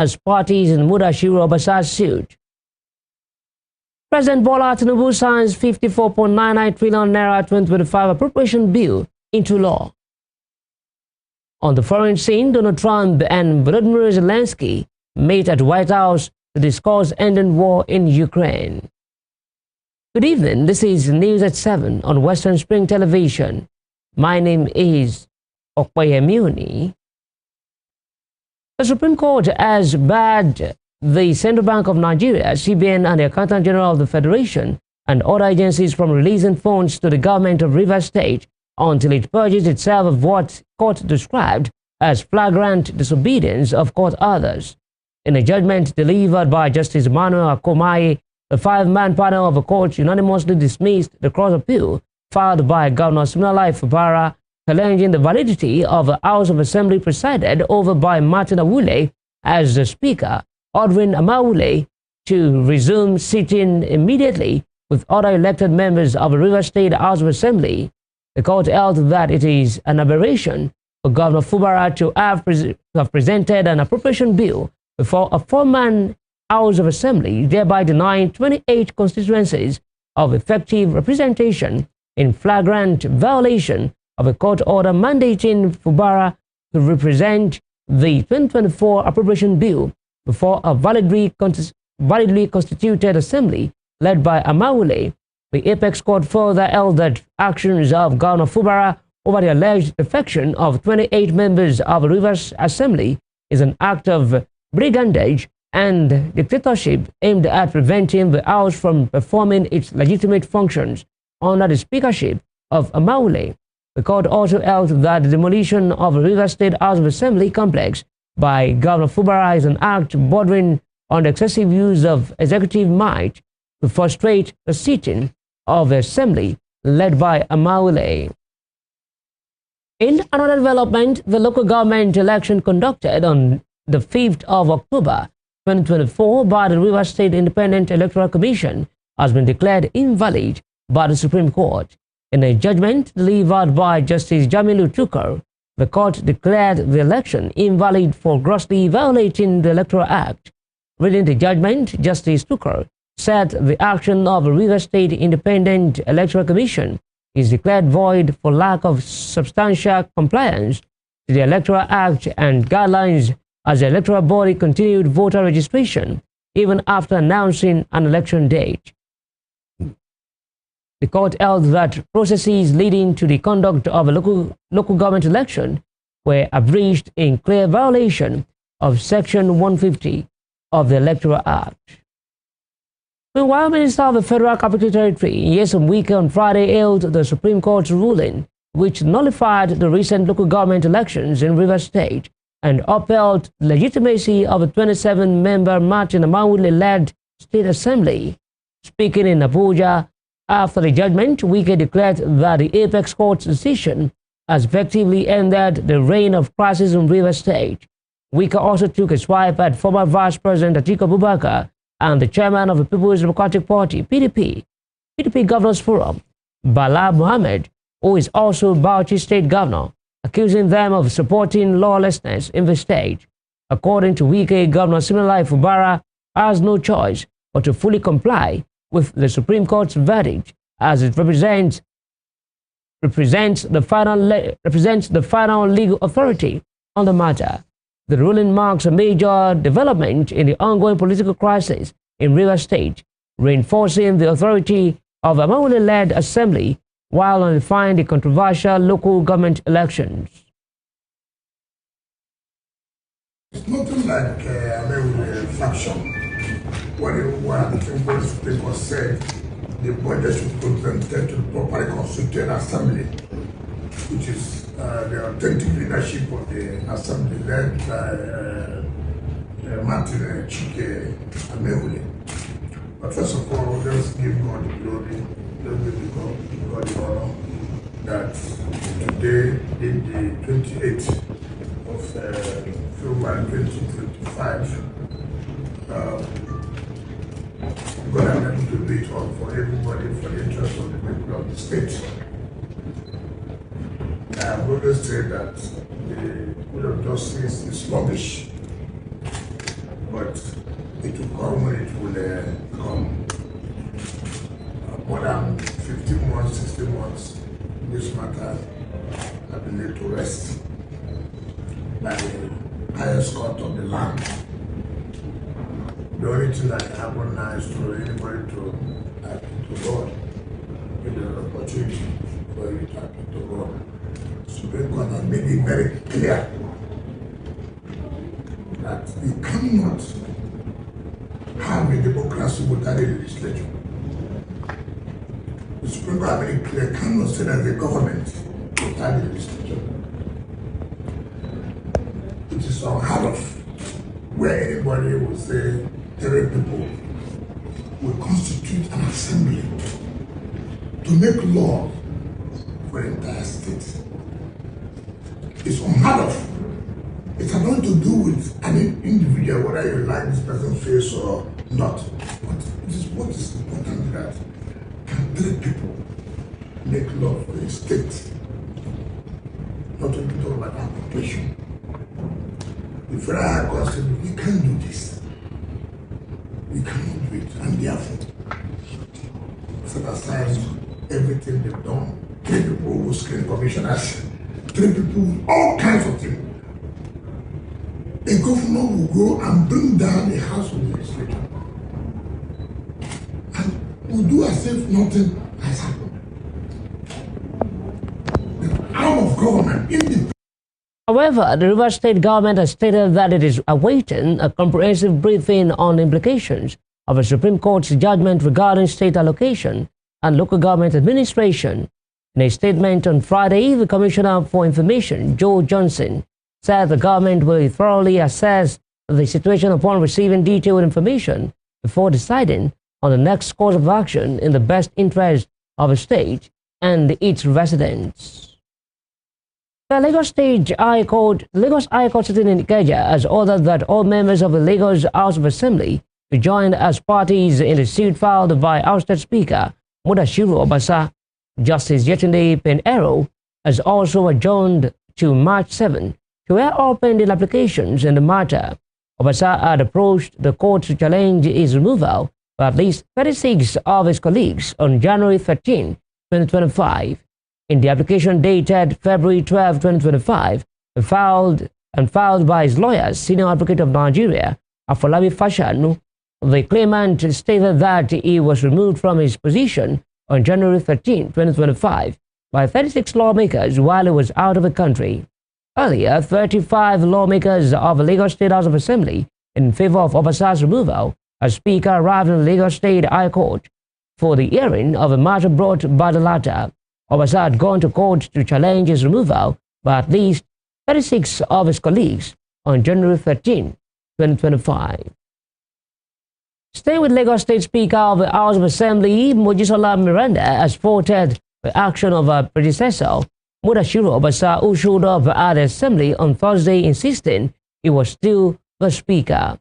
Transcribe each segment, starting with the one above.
as parties in Mudashiru Obasa's suit. President Bola Tinubu signs 54.99 trillion naira 2025 appropriation bill into law. On the foreign scene, Donald Trump and Volodymyr Zelensky met at White House to discuss ending war in Ukraine. Good evening, this is News at 7 on Western Spring Television. My name is Okpayemuni. The Supreme Court has barred the Central Bank of Nigeria, CBN, and the Accountant General of the Federation and other agencies from releasing funds to the government of Rivers State until it purges itself of what court described as flagrant disobedience of court orders. In a judgment delivered by Justice Emmanuel Akomaye, the five-man panel of the court unanimously dismissed the cross-appeal filed by Governor Siminalayi Fubara, challenging the validity of the House of Assembly presided over by Martin Awule as the Speaker, ordering Amawule to resume sitting immediately with other elected members of the Rivers State House of Assembly. The court held that it is an aberration for Governor Fubara to have presented an appropriation bill before a four-man House of Assembly, thereby denying 28 constituencies of effective representation in flagrant violation of a court order mandating Fubara to represent the 2024 appropriation bill before a validly constituted assembly led by Amawule. The Apex Court further held that actions of Governor Fubara over the alleged defection of 28 members of the Rivers Assembly is an act of brigandage and dictatorship aimed at preventing the House from performing its legitimate functions under the speakership of Amawule. The court also held that the demolition of the Rivers State House of Assembly complex by Governor Fubara is an act bordering on the excessive use of executive might to frustrate the sitting of the Assembly led by Amawule. In another development, the local government election conducted on the 5th of October 2024 by the Rivers State Independent Electoral Commission has been declared invalid by the Supreme Court. In a judgment delivered by Justice Jamilu Tukur, the court declared the election invalid for grossly violating the Electoral Act. Reading the judgment, Justice Tukur said the action of the Rivers State Independent Electoral Commission is declared void for lack of substantial compliance to the Electoral Act and guidelines as the electoral body continued voter registration even after announcing an election date. The court held that processes leading to the conduct of a local government election were abridged in clear violation of Section 150 of the Electoral Act. Meanwhile, Minister of the Federal Capital Territory, Nyesom Wike, on Friday hailed the Supreme Court's ruling, which nullified the recent local government elections in Rivers State and upheld the legitimacy of a 27-member Martin Amawule-led State Assembly. Speaking in Abuja after the judgment, Wike declared that the Apex Court's decision has effectively ended the reign of crisis in Rivers State. Wike also took a swipe at former Vice President Atiku Abubakar and the chairman of the People's Democratic Party, PDP Governors Forum, Bala Mohammed, who is also Bauchi State Governor, accusing them of supporting lawlessness in the state. According to Wike, Governor Siminalayi Fubara has no choice but to fully comply with the Supreme Court's verdict, as it represents the final legal authority on the matter. The ruling marks a major development in the ongoing political crisis in Rivers State, reinforcing the authority of a Amawule-led assembly while nullifying the controversial local government elections. It's nothing like Amawule faction. What the Supreme Court said, the budget should be presented to the properly constituted assembly, which is the authentic leadership of the assembly led by Martin Chike Amawule. But first of all, let's give God the glory, let's give God the honor that today, in the 28th of February 2025, God has nothing to do it all for everybody, for the interest of the people of the state. I have always said that the Court of Justice is sluggish. but it will come when it will come. More than 15 months, 16 months, this matter has been laid to rest by the highest court of the land. The only thing that can happen now is for anybody to God, give the opportunity for you to appeal to God. Supreme Court has made it very clear that you cannot have a democracy without a legislature. The Supreme Court has made it clear, cannot say that the government without the legislature. It is unheard of where anybody will say 3 people will constitute an assembly to make law for the entire state. It's unheard of. It has nothing to do with an individual, whether you like this person's face or not. But it is what is important that can 3 people make law for a state, not to talk about appropriation. The Federal High Court said, we can't do this. We cannot do it, and therefore set aside everything they've done. 3 people who screen commissioners, 3 people with all kinds of things. A governor will go and bring down the House of Legislature and will do as if nothing has happened. The arm of government, independent. However, the Rivers State government has stated that it is awaiting a comprehensive briefing on the implications of a Supreme Court's judgment regarding state allocation and local government administration. In a statement on Friday, the Commissioner for Information, Joe Johnson, said the government will thoroughly assess the situation upon receiving detailed information before deciding on the next course of action in the best interest of the state and its residents. The Lagos High Court sitting in Ikeja has ordered that all members of the Lagos House of Assembly be joined as parties in the suit filed by ousted Speaker Mudashiru Obasa. Justice Yetunde Penero has also adjourned to March 7 to hear all pending applications in the matter. Obasa had approached the court to challenge his removal by at least 36 of his colleagues on January 13, 2025. In the application dated February 12, 2025, filed by his lawyers, Senior Advocate of Nigeria, Afolabi Fashanu, the claimant stated that he was removed from his position on January 13, 2025, by 36 lawmakers while he was out of the country. Earlier, 35 lawmakers of the Lagos State House of Assembly in favor of Obasa's removal as Speaker arrived in the Lagos State High Court for the hearing of a matter brought by the latter. Obasa had gone to court to challenge his removal by at least 36 of his colleagues on January 13, 2025. Staying with Lagos State Speaker of the House of Assembly, Mojisola Miranda has faulted the action of her predecessor, Mudashiru Obasa, who showed up at the Assembly on Thursday insisting he was still the Speaker.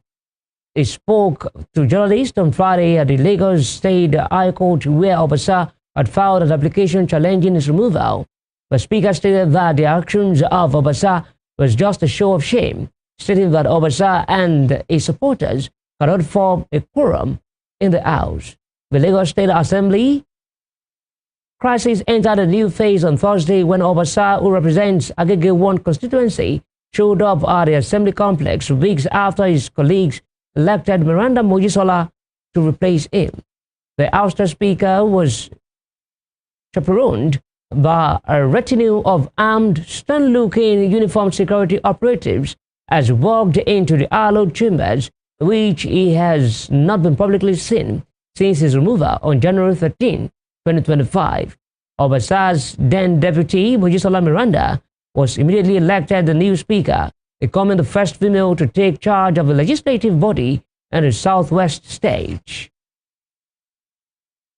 He spoke to journalists on Friday at the Lagos State High Court where Obasa had filed an application challenging his removal. The Speaker stated that the actions of Obasa was just a show of shame, stating that Obasa and his supporters cannot form a quorum in the House. The Lagos State Assembly crisis entered a new phase on Thursday when Obasa, who represents Agege 1 constituency, showed up at the Assembly complex weeks after his colleagues elected Miranda Mojisola to replace him. The ousted Speaker was chaperoned by a retinue of armed, stern-looking uniformed security operatives as he walked into the hallowed chambers, which he has not been publicly seen since his removal on January 13, 2025. Obasa's then deputy, Mojisola Miranda, was immediately elected the new Speaker, becoming the first female to take charge of the legislative body in the southwest state.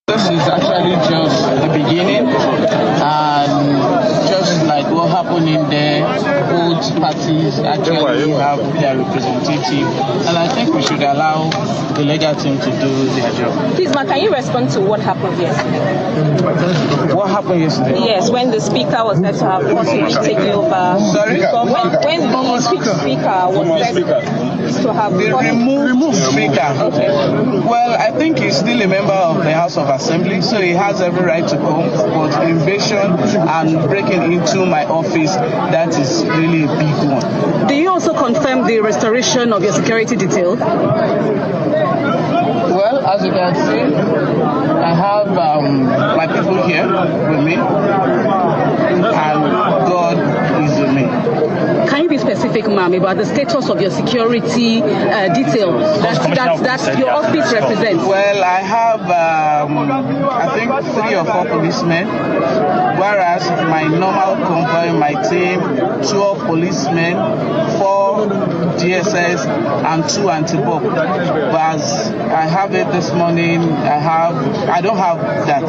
This is actually just the beginning, and just like what happened in the both parties actually have their representative, and I think we should allow the legal team to do their job. Please, Ma, can you respond to what happened yesterday? What happened yesterday? Yes, when the Speaker was said to have possibly taken over. Sorry? When the Speaker was said to have The removed speaker. Okay. Well, I think he's still a member of the House of Assembly, so he has every right to come. But invasion and breaking into my office, that is really a big one. Do you also confirm the restoration of your security detail? Well, as you can see, I have my people here with me, and God is with me. Can you be specific, ma'am, about the status of your security detail that your office represents? Well, I have, I think, 3 or 4 policemen, whereas my normal convoy, my team, 12 policemen, 4 DSS, and 2 anti-bomb. But as I have it this morning, I don't have that.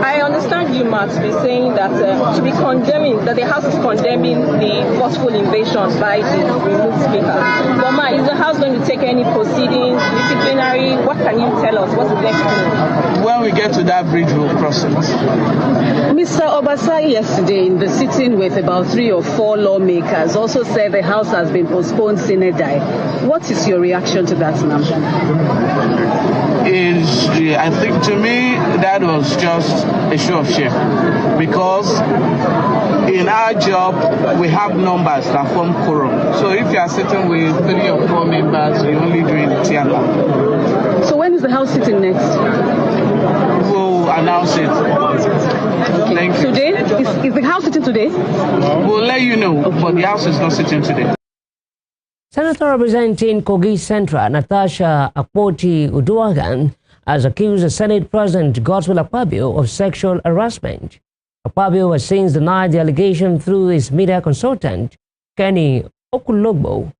I understand you, Matt, to be saying that to be condemning, that the House is condemning the forceful invasion by the removed speaker. But Ma, is the House going to take any proceedings, disciplinary? What can you tell us? What's the next move? When we get to that bridge, we'll cross it. Mr. Obasai yesterday in the sitting with about 3 or 4 lawmakers also said the House has been postponed sine die. What is your reaction to that, ma'am? I think to me that was just a show of shame, because in our job we have numbers that form quorum. So if you are sitting with 3 or 4 members, you're only doing theater. So when is the House sitting next? We'll announce it. Thank you. Today? Is the House sitting today? We'll let you know, but the House is not sitting today. Senator representing Kogi Central, Natasha Akpoti-Uduaghan, has accused the Senate President Godswill Akpabio of sexual harassment. Akpabio has since denied the allegation through his media consultant, Kenny Okulogbo.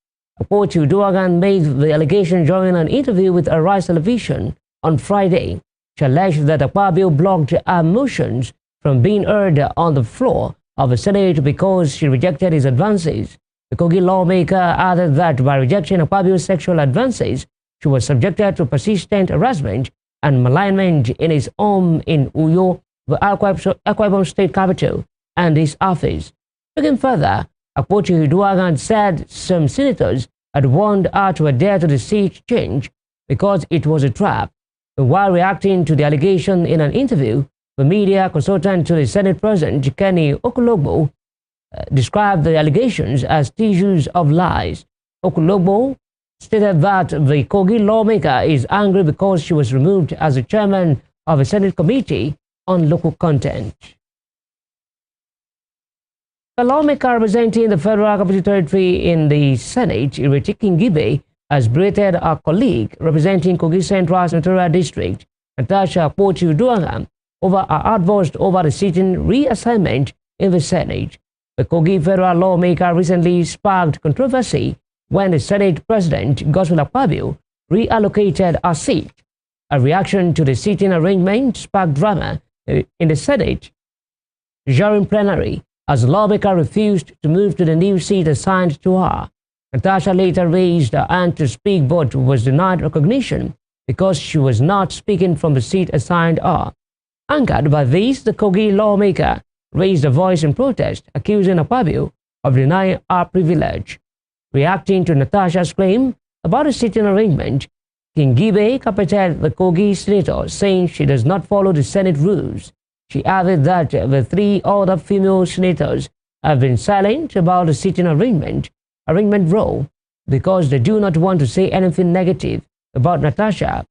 Akpoti-Uduaghan made the allegation during an interview with Arise Television on Friday. She alleged that Akpabio blocked her motions from being heard on the floor of the Senate because she rejected his advances. The Kogi lawmaker added that by rejecting Akpabio's sexual advances, she was subjected to persistent harassment and malignment in his home in Uyo, the Akwa Ibom state capital, and his office. Looking further, Akpoti-Uduaghan said some senators had warned her to adhere to the seat change because it was a trap. While reacting to the allegation in an interview, the media consultant to the Senate President, Kenny Okulogbo, described the allegations as tissues of lies. Okulogbo stated that the Kogi lawmaker is angry because she was removed as the chairman of a Senate committee on local content. The lawmaker representing the Federal Capital Territory in the Senate, Ireti Kingibe, has berated our colleague representing Kogi Central Senatorial District, Natasha Akpoti-Uduaghan, over her outburst over the sitting reassignment in the Senate. The Kogi federal lawmaker recently sparked controversy when the Senate President, Godswill Akpabio, reallocated a seat. A reaction to the seating arrangement sparked drama in the Senate during plenary as the lawmaker refused to move to the new seat assigned to her. Natasha later raised her hand to speak but was denied recognition because she was not speaking from the seat assigned her. Angered by this, the Kogi lawmaker raised a voice in protest, accusing Akpabio of denying her privilege. Reacting to Natasha's claim about a sitting arrangement, Kingibe carpeted the Kogi senator, saying she does not follow the Senate rules. She added that the 3 other female senators have been silent about the sitting arrangement role because they do not want to say anything negative about Natasha.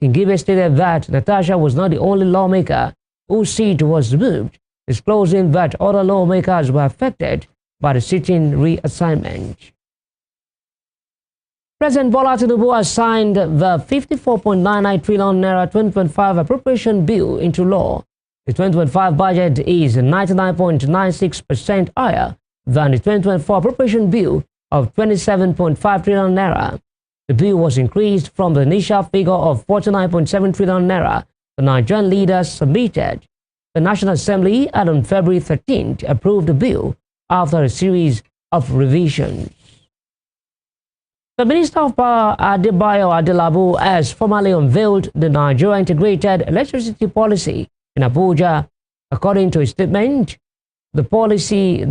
Kingibe stated that Natasha was not the only lawmaker whose seat was removed, disclosing that other lawmakers were affected by the sitting reassignment. President Bola Tinubu has signed the 54.99 trillion naira 2025 appropriation bill into law. The 2025 budget is 99.96% higher than the 2024 appropriation bill of 27.5 trillion naira. The bill was increased from the initial figure of 49.7 trillion naira the Nigerian leaders submitted. The National Assembly on February 13th approved the bill after a series of revisions. The Minister of Power, Adebayo Adelabu, has formally unveiled the Nigeria Integrated Electricity Policy in Abuja. According to a statement, the policy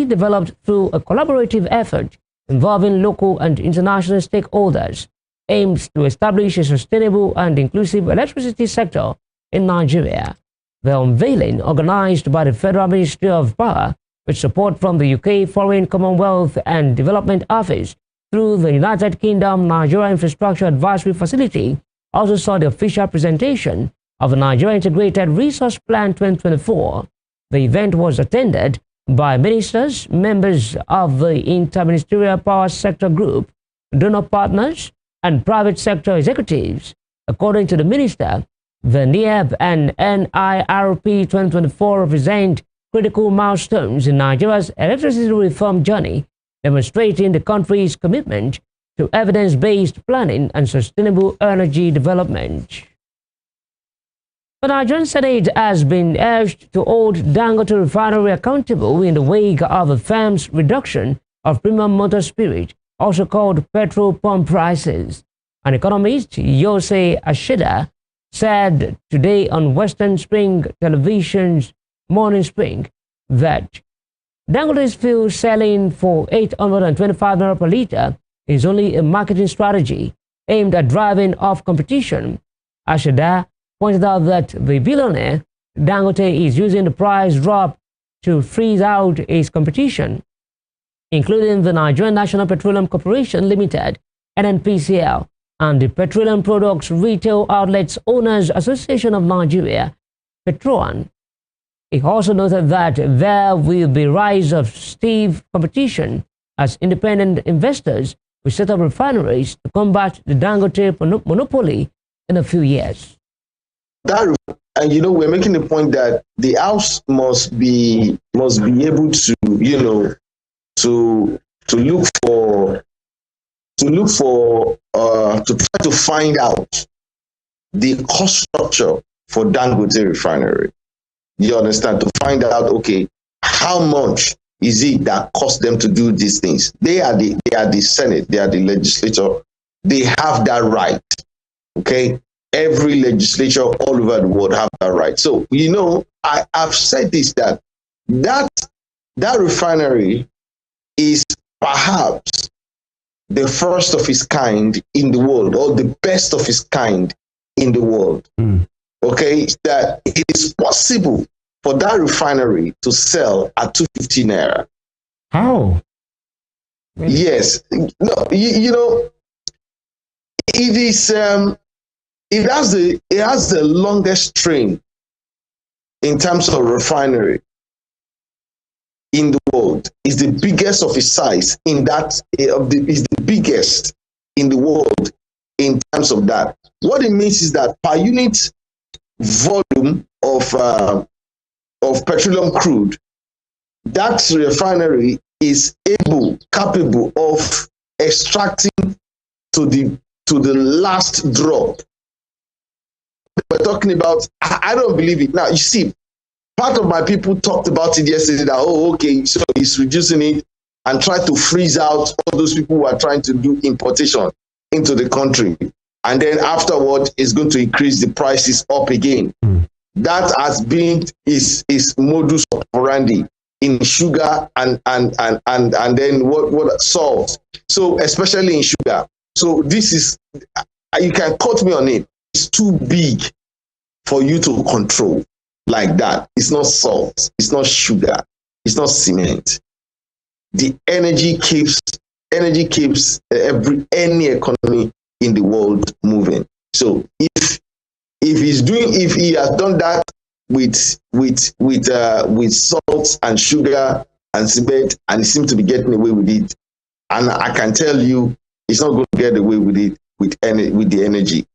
developed through a collaborative effort involving local and international stakeholders aimed to establish a sustainable and inclusive electricity sector in Nigeria. The unveiling, organized by the Federal Ministry of Power with support from the UK Foreign Commonwealth and Development Office through the United Kingdom Nigeria Infrastructure Advisory Facility, also saw the official presentation of the Nigeria Integrated Resource Plan 2024. The event was attended by ministers, members of the Interministerial Power Sector Group, donor partners, and private sector executives. According to the minister, the NIEB and NIRP 2024 represent critical milestones in Nigeria's electricity reform journey, demonstrating the country's commitment to evidence-based planning and sustainable energy development. The Nigerian Senate has been urged to hold Dangote Refinery accountable in the wake of the firm's reduction of premium motor spirit, also called petrol pump prices. An economist, Yose Ashida, said today on Western Spring Television's Morning Spring that Dangote's fuel selling for 825 naira per litre is only a marketing strategy aimed at driving off competition. Ashida pointed out that the billionaire Dangote is using the price drop to freeze out his competition, including the Nigerian National Petroleum Corporation Limited, NNPCL, and the Petroleum Products Retail Outlets Owners Association of Nigeria, Petroan. He also noted that there will be rise of stiff competition as independent investors will set up refineries to combat the Dangote monopoly in a few years. And we're making the point that the House must be able to, to try to find out the cost structure for Dangote Refinery. You understand? To find out, okay, how much is it that cost them to do these things? They are the Senate, they are the legislature, they have that right. Okay, every legislature all over the world have that right. So I've said this that refinery is perhaps the first of its kind in the world, or the best of its kind in the world. Okay, that it is possible for that refinery to sell at 250 naira. How? Yes, no, it is. It has the longest train in terms of refinery in the world. It's the biggest of its size in that. Is the biggest in the world in terms of that. What it means is that per unit volume of petroleum crude, that refinery is capable of extracting to the last drop. We're talking about, I don't believe it. Now, you see, part of my people talked about it yesterday that, so he's reducing it and try to freeze out all those people who are trying to do importation into the country. And then afterward, it's going to increase the prices up again. That has been his modus operandi in sugar and then what salt. So especially in sugar. So this is, you can quote me on it. It's too big for you to control like that. It's not salt. It's not sugar. It's not cement. The energy keeps any economy in the world moving. So if he has done that with salt and sugar and cement, and he seems to be getting away with it, and I can tell you, he's not going to get away with it with the energy.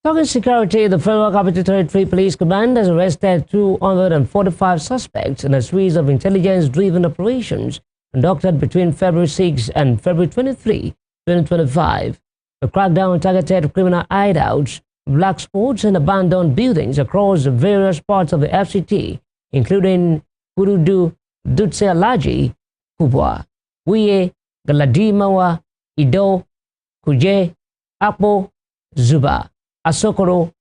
Talking security, the Federal Capital Territory Police Command has arrested 245 suspects in a series of intelligence-driven operations conducted between February 6 and February 23, 2025. The crackdown targeted criminal hideouts, black spots, and abandoned buildings across various parts of the FCT, including Kurudu, Dutse Alaji, Kubwa, Wuye, Galadimawa, Ido, Kuje, Apo, Zuba, Asokoro,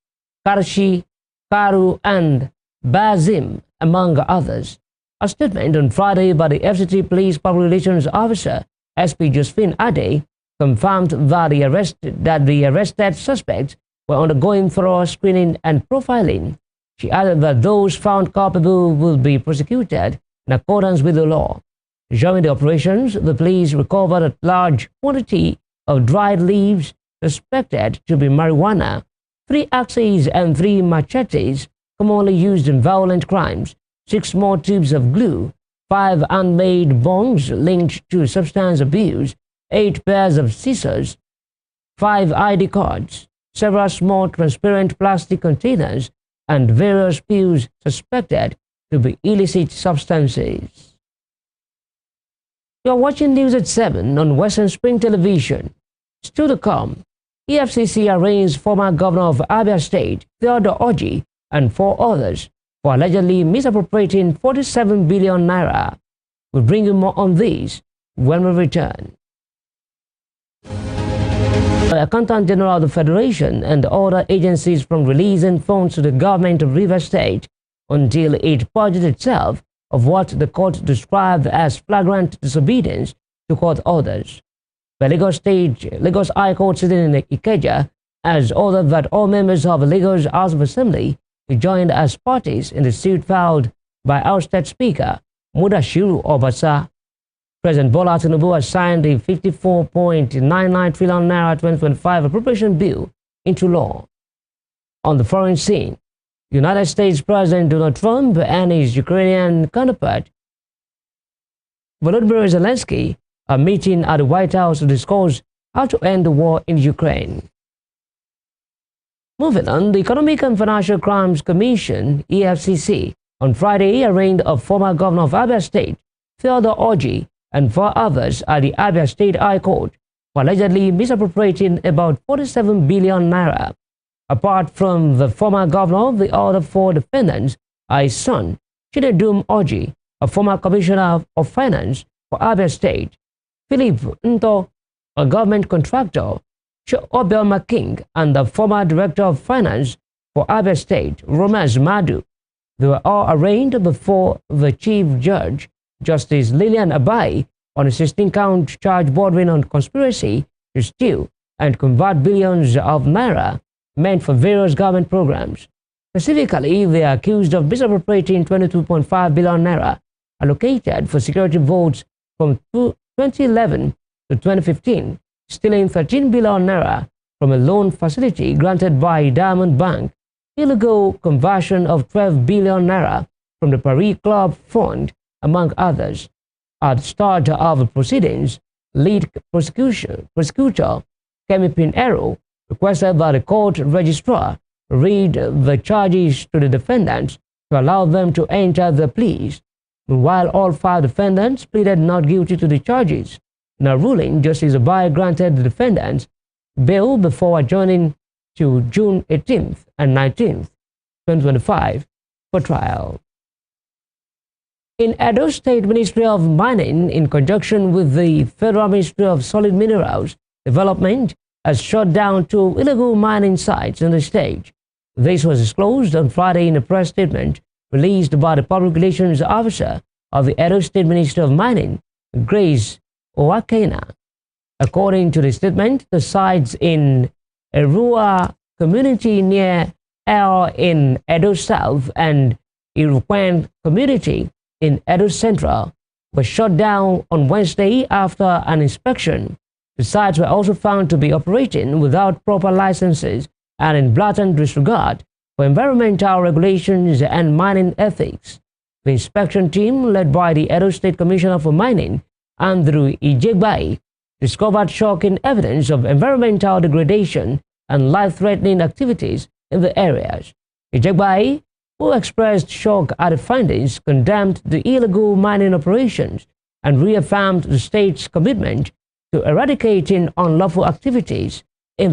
Karshi, Karu, and Bazim, among others. A statement on Friday by the FCT Police Public Relations Officer, SP Josephine Ade confirmed that the arrested suspects were undergoing thorough screening and profiling. She added that those found culpable will be prosecuted in accordance with the law. During the operations, the police recovered a large quantity of dried leaves suspected to be marijuana, 3 axes and 3 machetes commonly used in violent crimes, 6 small tubes of glue, 5 handmade bongs linked to substance abuse, 8 pairs of scissors, 5 ID cards, several small transparent plastic containers, and various pills suspected to be illicit substances. You are watching News at 7 on Western Spring Television. Still to come, EFCC arraigns former governor of Abia State, Theodore Orji, and 4 others for allegedly misappropriating 47 billion naira. We'll bring you more on this when we return. The Accountant General of the Federation and other agencies from releasing funds to the government of Rivers State until it purges itself of what the court described as flagrant disobedience to court orders. The Lagos High Court sitting in Ikeja has ordered that all members of the Lagos House of Assembly be joined as parties in the suit filed by our State Speaker, Mudashiru Obasa. President Bola Tinubu has signed the 54.99 trillion naira 2025 appropriation bill into law. On the foreign scene, United States President Donald Trump and his Ukrainian counterpart, Volodymyr Zelensky, are meeting at the White House to discuss how to end the war in Ukraine. Moving on, the Economic and Financial Crimes Commission, EFCC, on Friday arraigned a former governor of Abia State, Theodore Orji, and 4 others at the Abia State High Court for allegedly misappropriating about 47 billion naira. Apart from the former governor, the other 4 defendants are his son, Chidedum Orji, a former commissioner of finance for Abia State, Philip Nto, a government contractor, Obel Making, and the former director of finance for Abia State, Romaz Madu. They were all arraigned before the chief judge, Justice Lillian Abai, on a 16-count charge bordering on conspiracy to steal and convert billions of naira meant for various government programs. Specifically, they are accused of misappropriating 22.5 billion naira allocated for security votes from 2011 to 2015, stealing 13 billion naira from a loan facility granted by Diamond Bank, illegal conversion of 12 billion naira from the Paris Club Fund, among others. At the start of the proceedings, lead prosecutor Kemi Pinero requested that the court registrar read the charges to the defendants to allow them to enter the pleas. Meanwhile, all 5 defendants pleaded not guilty to the charges. In a ruling, Justice Abai granted the defendants bail before adjourning to June 18th and 19th, 2025 for trial. In Edo State Ministry of Mining, in conjunction with the Federal Ministry of Solid Minerals Development, has shut down 2 illegal mining sites in the state. This was disclosed on Friday in a press statement released by the Public Relations Officer of the Edo State Ministry of Mining, Grace Owakena. According to the statement, the sites in Erua community near El in Edo South and Iroquois community in Edo Central were shut down on Wednesday after an inspection. The sites were also found to be operating without proper licenses and in blatant disregard for environmental regulations and mining ethics. The inspection team, led by the Edo State Commissioner for Mining, Andrew Ijegbai, discovered shocking evidence of environmental degradation and life-threatening activities in the areas. Ijegbai, who expressed shock at the findings, condemned the illegal mining operations and reaffirmed the state's commitment to eradicating unlawful activities